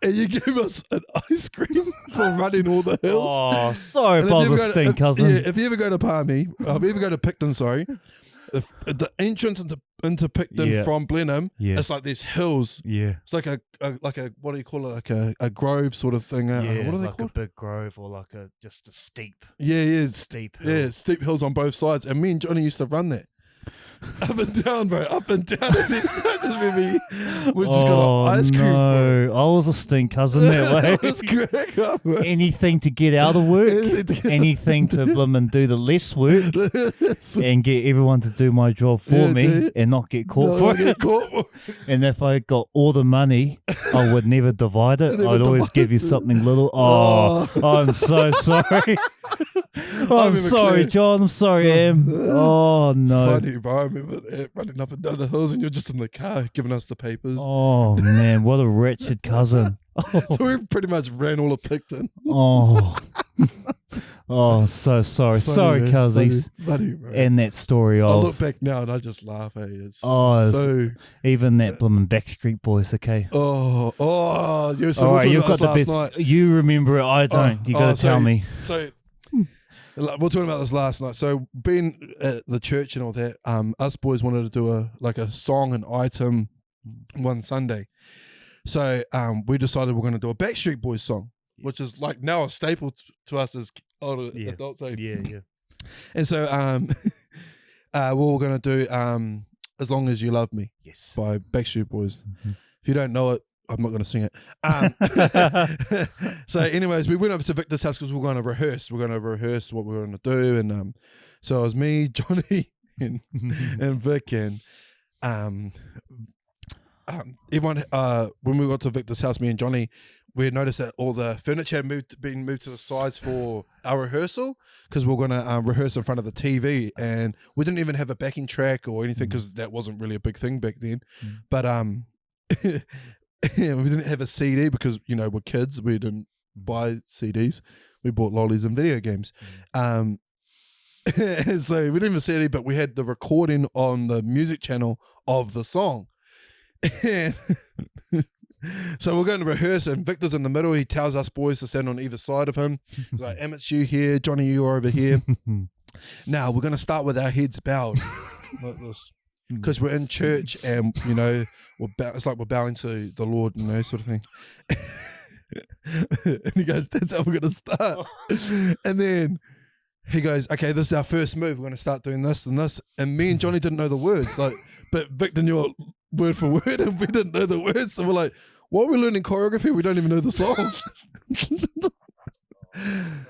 And you gave us an ice cream for running all the hills. Oh, sorry And if I was a stink cousin. Yeah, if you ever go to Palmy, if you ever go to Picton, sorry, the entrance into Picton from Blenheim, it's like these hills. Yeah. It's like a what do you call it? Like a grove sort of thing. What are they like called? a big grove or like just a steep. Yeah. Steep hill. Yeah, steep hills on both sides. And me and Johnny used to run that. Up and down, bro. Up and down. And then just maybe we just got an ice cream. No, I was a stink cousin that way. Let's crack up, bro. Anything to get out of work. Anything to and do the less work and get everyone to do my job for me and not get caught for it. And if I got all the money, I would never divide it. I'd always give you something little. Oh, I'm so sorry. I'm sorry, John. I'm sorry, Em. Oh, no. Funny, bro. I remember that, running up and down the hills and you're just in the car giving us the papers. Oh, man. What a wretched cousin. So we pretty much ran all of Picton. Oh. Oh, so sorry. Sorry, man, Cousins. funny, bro. And that story I of look back now and I just laugh. Hey, it's Oh, so. even that blooming Backstreet Boys, okay? Oh, yeah. So All we're right, talking you've about got this the last best. night. You remember it, I don't. You got to tell me. So we're talking about this last night. So being at the church and all that, us boys wanted to do a song and item one Sunday. So we decided we're going to do a Backstreet Boys song, which is like now a staple to us as older adults. So. Yeah. And so we were going to do As Long As You Love Me Yes. by Backstreet Boys. Mm-hmm. If you don't know it, I'm not going to sing it. So anyways, we went over to Victor's house because we're going to rehearse. We're going to rehearse what we're going to do. And so it was me, Johnny, and Vic, and everyone, when we got to Victor's house, me and Johnny, we had noticed that all the furniture had been moved to the sides for our rehearsal because we were going to rehearse in front of the TV, and we didn't even have a backing track or anything because that wasn't really a big thing back then. But we didn't have a CD because, you know, we're kids. We didn't buy CDs. We bought lollies and video games. And so we didn't have a CD, but we had the recording on the music channel of the song. And so we're going to rehearse, and Victor's in the middle. He tells us boys to stand on either side of him. He's like, Emmett's you here, Johnny, you are over here. Now we're going to start with our heads bowed like this, because we're in church, and you know it's like we're bowing to the Lord, you know, sort of thing. And he goes, "That's how we're going to start." And then he goes, "Okay, this is our first move. We're going to start doing this and this." And me and Johnny didn't know the words, like, but Victor knew it word for word, and we didn't know the words. So we're like, "What are we learning choreography? We don't even know the song."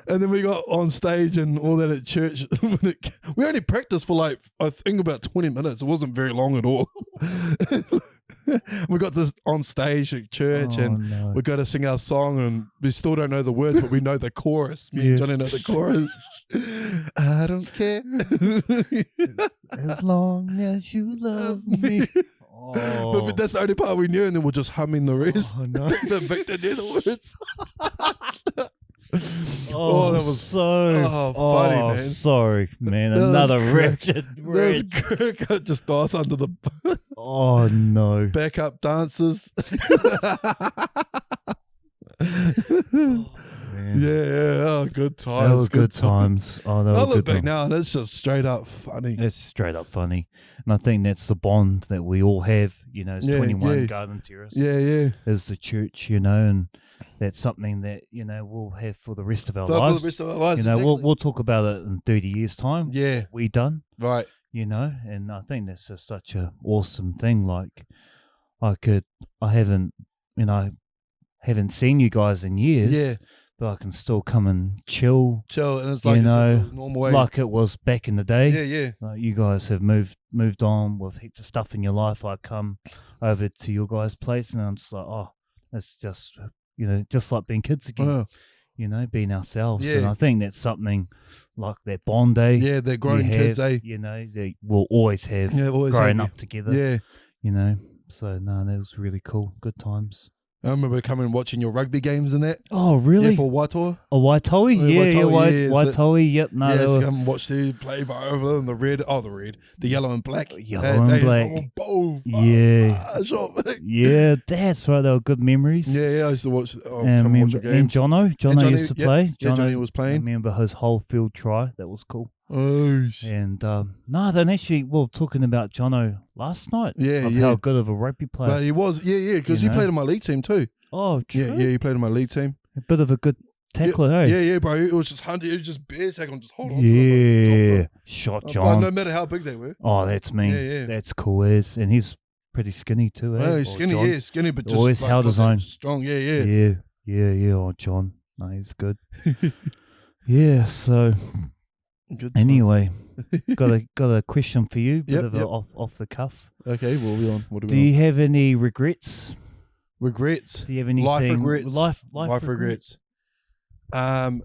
And then we got on stage and all that at church. We only practiced for like, I think about 20 minutes. It wasn't very long at all. We got this on stage at church, we got to sing our song, and we still don't know the words, but we know the chorus. Me and Johnny know the chorus. I don't care. As long as you love me. Oh. But that's the only part we knew, and then we're just humming the rest. Oh, no. But Victor knew the words. That was so funny, man. Sorry, man. Another wretched. Just dies under the Oh no. backup dancers. Yeah, good times. That was good times. Oh, that I was look good back times. now, and it's just straight up funny. It's straight up funny, and I think that's the bond that we all have. You know, it's 21 Garden Terrace. Yeah. Is the church, you know, and that's something that, you know, we'll have for the rest of our lives. For the rest of our lives, you know, exactly. we'll talk about it in 30 years' time. Yeah, what we done. right. You know, and I think that's just such a awesome thing. Like, I haven't seen you guys in years. Yeah. But I can still come and chill, And it's like, you know, it's a normal way. like it was back in the day. Yeah. Like you guys have moved on with heaps of stuff in your life. I come over to your guys' place, and I'm just like, oh, it's just, you know, just like being kids again. Wow. You know, being ourselves. Yeah. And I think that's something like that bond, eh? Yeah, they're grown kids, eh? You know, they will always have always growing have up together. Yeah. You know, so no, that was really cool. Good times. I remember coming and watching your rugby games and that. Oh, really? Yeah, for Waitoa. Oh, Waitoa? Waitoa, yep. No, yeah, so come and watch you play by over in the yellow and black. Yellow and black. Yeah, that's right. They were good memories. Yeah, I used to watch. And Jono used to play. Johnny was playing. I remember his whole field try. That was cool. Oh, and no, I don't actually. Well, talking about Jono last night. How good of a rugby player. But he was. Yeah, because he played in my league team too. Oh, true. Yeah, he played in my league team. A bit of a good tackler, hey? Yeah, bro. It was just 100. It was just bare tackle and just hold on to them. Yeah, shot John. No matter how big they were. Oh, that's mean. Yeah. That's cool, as. And he's pretty skinny too, eh? Oh, he's skinny, but just always held his own. Strong, yeah. Oh, John. No, he's good. Yeah, so... Good anyway, got a question for you, bit yep, of off the cuff. Okay, what are we on? Do you have any regrets? Regrets? Do you have anything? Life regrets. Life regrets. Do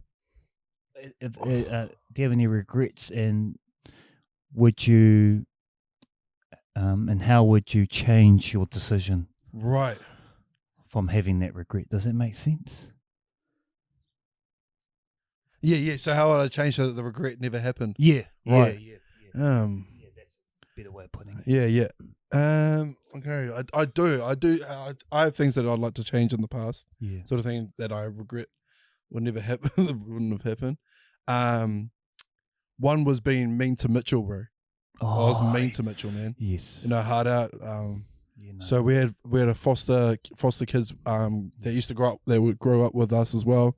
you have any regrets, and would you, and how would you change your decision? Right. from having that regret. Does that make sense? Yeah. So how would I change so that the regret never happened? Yeah. Right. Yeah. Yeah, that's a better way of putting it. Yeah. Okay. I have things that I'd like to change in the past. Yeah. Sort of thing that I regret would never happen. Wouldn't have happened. One was being mean to Mitchell, bro. I was mean to Mitchell, man. Yes. Hard out. So we had a foster kids that used to grow up. They would grow up with us as well.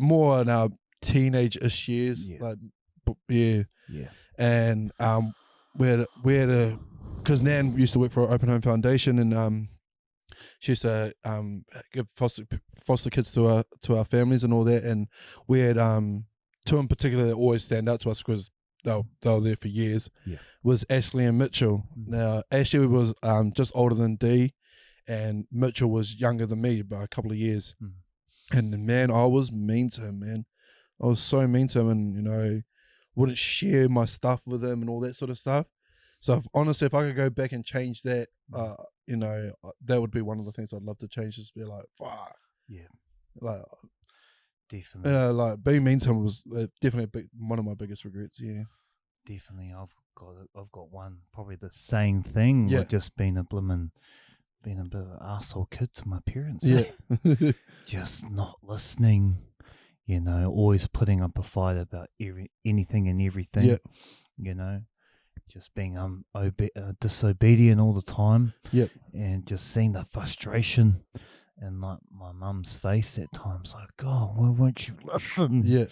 More in our teenage-ish years. Yeah. And we had a because Nan used to work for Open Home Foundation, and she used to give foster kids to our families and all that. And we had two in particular that always stand out to us because they were there for years. Yeah. Was Ashley and Mitchell. Now Ashley was just older than Dee, and Mitchell was younger than me by a couple of years. And man, I was mean to him, man. I was so mean to him, and wouldn't share my stuff with him and all that sort of stuff. So honestly, if I could go back and change that, that would be one of the things I'd love to change. Just be like, fuck. Yeah. Like, definitely. Like being mean to him was definitely one of my biggest regrets. Yeah. Definitely, I've got one, probably the same thing. Yeah. With just being a bit of an arsehole kid to my parents. Yeah. Just not listening. Always putting up a fight about anything and everything. Yeah. Just being disobedient all the time. Yep. And just seeing the frustration in like my mum's face at times, like, oh, why won't you listen? Yeah.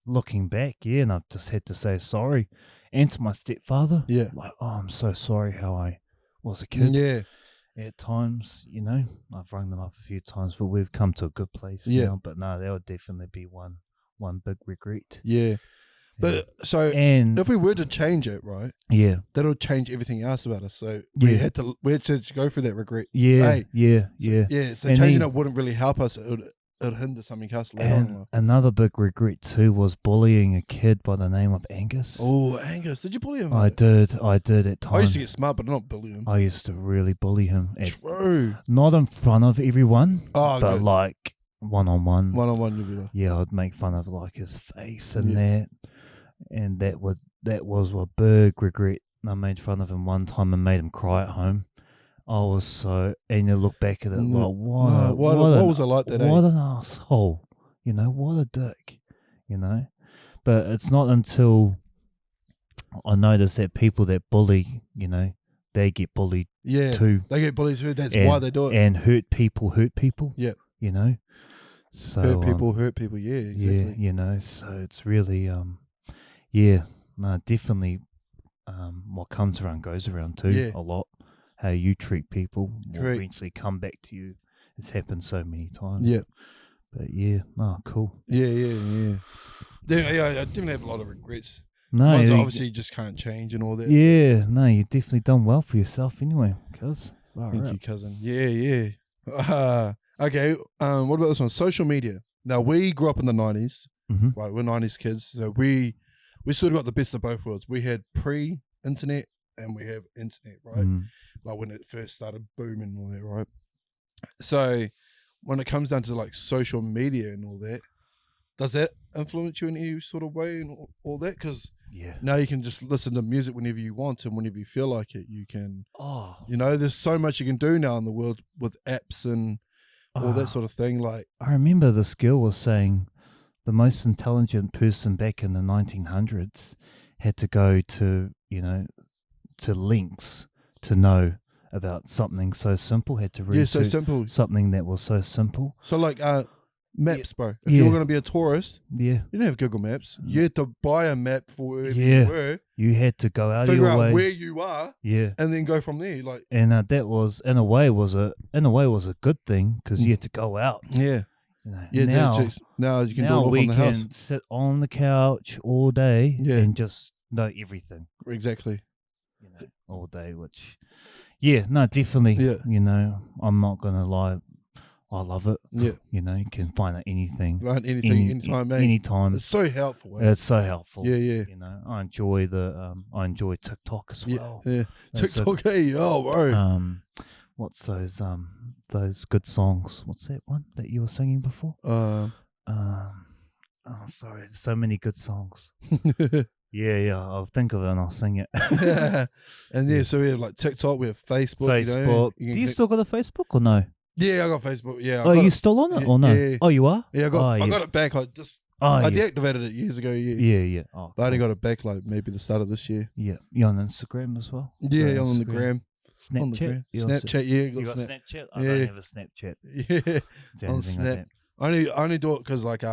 Looking back, and I've just had to say sorry. And to my stepfather, like, oh, I'm so sorry how I was a kid. Yeah. At times, I've rung them up a few times, but we've come to a good place now. But no, that would definitely be one big regret. Yeah. But so if we were to change it, right? Yeah. That'll change everything else about us. So we had to go through that regret. Yeah. So changing it wouldn't really help us. It would hinder something else later on in life. Another big regret too was bullying a kid by the name of Angus. Oh, Angus. Did you bully him? I did at times. I used to get smart, but not bully him. I used to really bully him. True. Not in front of everyone, but good. like one-on-one. One-on-one, you'd be like... Yeah, I'd make fun of like his face and that. And that was a big regret. I made fun of him one time and made him cry at home. I was so, and you look back at it like, what was I like that? What an asshole, what a dick, But it's not until I noticed that people that bully, they get bullied too. They get bullied too. That's why they do it. And hurt people. Yeah. So hurt people. Yeah, exactly. Yeah, so it's really definitely what comes around goes around too a lot. How you treat people will eventually come back to you. It's happened so many times. Yeah. But cool. Yeah. I definitely have a lot of regrets. No, ones obviously just can't change and all that. Yeah, no, you've definitely done well for yourself anyway, cuz. Thank you, cousin. Yeah. Okay, what about this one? Social media. Now, we grew up in the 90s, right? We're 90s kids, so we sort of got the best of both worlds. We had pre-internet and we have internet, right? Like when it first started booming and all that, right? So when it comes down to like social media and all that, does that influence you in any sort of way and all that? Because now you can just listen to music whenever you want and whenever you feel like it. You can, there's so much you can do now in the world with apps and all that sort of thing. Like, I remember this girl was saying the most intelligent person back in the 1900s had to go to, to links to know about something so simple, had to research something that was so simple. So like maps, bro. If you were going to be a tourist, you didn't have Google Maps. You had to buy a map for wherever you were. You had to go out figure of your way, out where you are, and then go from there. Like, and that was in a way was a good thing because you had to go out. Yeah. Now you can do it all from the house. We can sit on the couch all day and just know everything. Exactly. All day, which, definitely. Yeah. I'm not gonna lie. I love it. Yeah. You can find it anything. Anytime, mate. Anytime. It's so helpful. It's so helpful. Yeah. I enjoy TikTok as well. Yeah. TikTok, hey, bro. What's those good songs? What's that one that you were singing before? Um, oh, sorry, so many good songs. Yeah, I'll think of it and I'll sing it. And Yeah. so we have like TikTok, we have Facebook. You know, Facebook. you Do you still got a Facebook or no? Yeah, I got Facebook. Yeah, Oh, are you still on it or no? Yeah, Oh, you are? yeah. Oh, I got it back. I yeah. deactivated it years ago. Yeah, Yeah. Oh, but I only cool. got it back like maybe the start of this year. Yeah. You on Instagram as well? Yeah, on the gram. Snapchat? On the gram. You Snapchat, yeah. You got Snapchat? I Yeah. don't have a Snapchat. Yeah, It's on anything Snap. like that. I only do it because like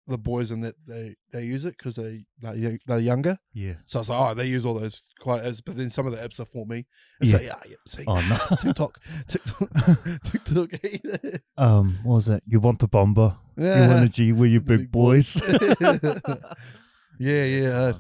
the boys in that they use it because they're younger. Yeah. So I was like, oh, they use all those quite as, but then some of the apps are for me. It's like, see, Oh no. TikTok. What was it? You want a bomber? Yeah. You want a G with your big boys? Yeah.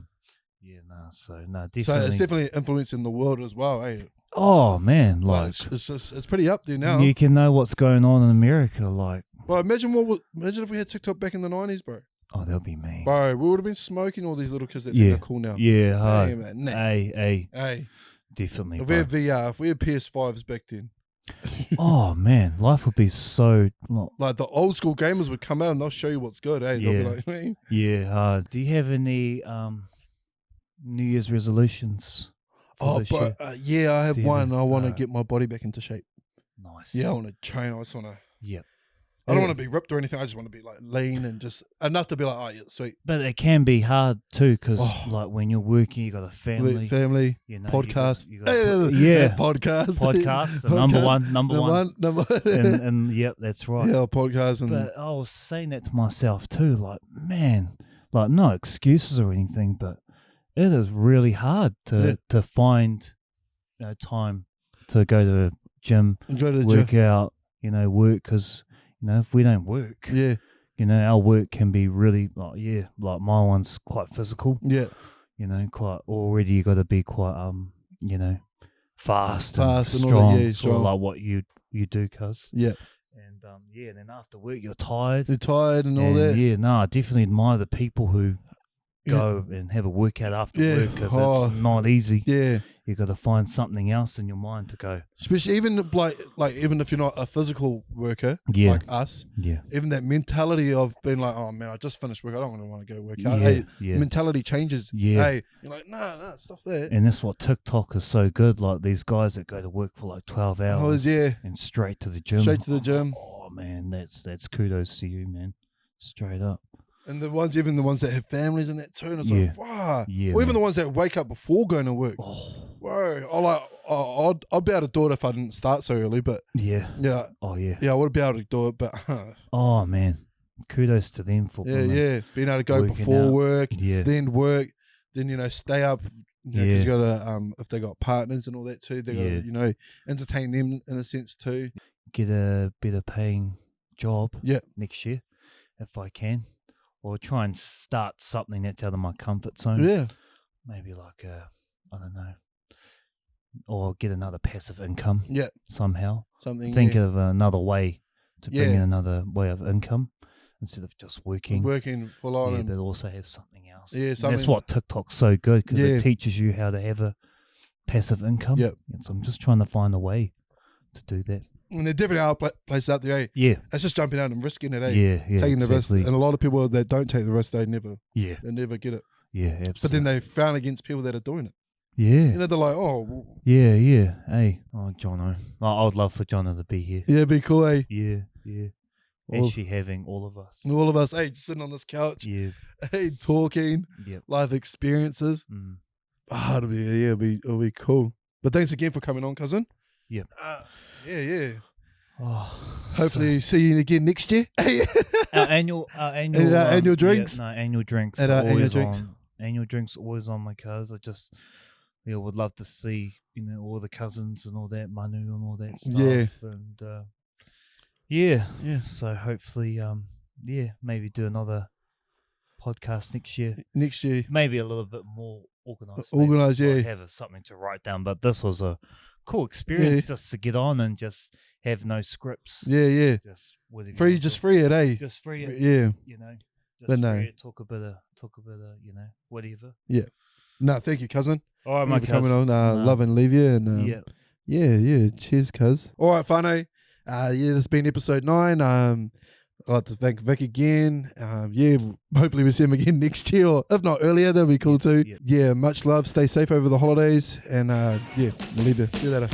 Yeah, definitely. So it's definitely influencing the world as well, eh? Oh man, like it's pretty up there now. you can know what's going on in America. Like, Well, imagine if we had TikTok back in the 90s, bro. oh, that'll be me. Bro, we would have been smoking all these little kids that think they're cool now. Yeah, Hey, man, nah. Hey, definitely. If we had VR, if we had PS5s back then, oh man, life would be so like the old school gamers would come out and they'll show you what's good, eh? They'll be like, hey. yeah. Do you have any New Year's resolutions? Oh, bro, yeah, I have one. I want to Alright. get my body back into shape. Nice. Yeah, I want to train. I just want to. Yep. I don't want to be ripped or anything. I just want to be like lean and just enough to be like, oh yeah, sweet. But it can be hard too, because like when you're working, you got a family, you know, podcast, podcast, the number one, and yep, that's right. Yeah, podcast, and but I was saying that to myself too, like man, like no excuses or anything, but it is really hard to find time to go to the gym, work out, work, because if we don't work, our work can be really like my one's quite physical, quite already. You got to be quite fast and strong, sort of like what you do, cuz and then after work you're tired, and all that. I definitely admire the people who go and have a workout after work, because it's not easy. You got to find something else in your mind to go. Especially even like even if you're not a physical worker like us, even that mentality of being like, oh man, I just finished work, I don't want to go work out. Mentality changes. Hey, you're like, nah, stuff that. And that's what TikTok is so good. Like these guys that go to work for like 12 hours, and straight to the gym. Oh man, that's kudos to you, man. Straight up. And even the ones that have families and that too, and it's like, wow. Or even the ones that wake up before going to work. Bro, I'd be able to do it if I didn't start so early, but yeah, I would be able to do it, but oh man, kudos to them for being able to go before work, then stay up. You gotta if they got partners and all that too, they gotta entertain them in a sense too. Get a better paying job next year if I can. Or try and start something that's out of my comfort zone. Yeah. Maybe like I don't know. Or get another passive income. Yeah. Somehow. Something. Think of another way to bring in another way of income instead of just working full on. Yeah, but also have something else. Yeah, something. That's what TikTok's so good, because it teaches you how to have a passive income. Yeah. So I'm just trying to find a way to do that. And there definitely are places out there, eh? Yeah. It's just jumping out and risking it, eh? Yeah, taking the risk. And a lot of people that don't take the risk, they never get it. Yeah, absolutely. But then they frown against people that are doing it. Yeah. They're like, oh. Yeah. Hey. Oh, Jono. I would love for Jono to be here. Yeah, it'd be cool, eh? Yeah. Actually having all of us. All of us, hey, sitting on this couch. Yeah. Hey, talking. Yep. Life experiences. It'll be cool. But thanks again for coming on, cousin. Yep. Yeah. Oh, hopefully see you again next year. our annual drinks. Annual drinks. Annual drinks always on my cars. I just would love to see all the cousins and all that, Manu and all that stuff. And so hopefully maybe do another podcast next year. Maybe a little bit more organised. Have something to write down. But this was a cool experience just to get on and just have no scripts. Just free it, eh? Just free it. Just free it. Talk a bit of whatever. Yeah. No, thank you, cousin. All right, my cousin. Coming on. Love and leave you, and Yeah. Cheers, cuz. All right, whānau. Yeah, this has been episode 9. I'd like to thank Vic again. Hopefully we'll see him again next year, or if not earlier, that'd be cool too. Yep. Yeah, much love. Stay safe over the holidays. And we'll leave it. See you later.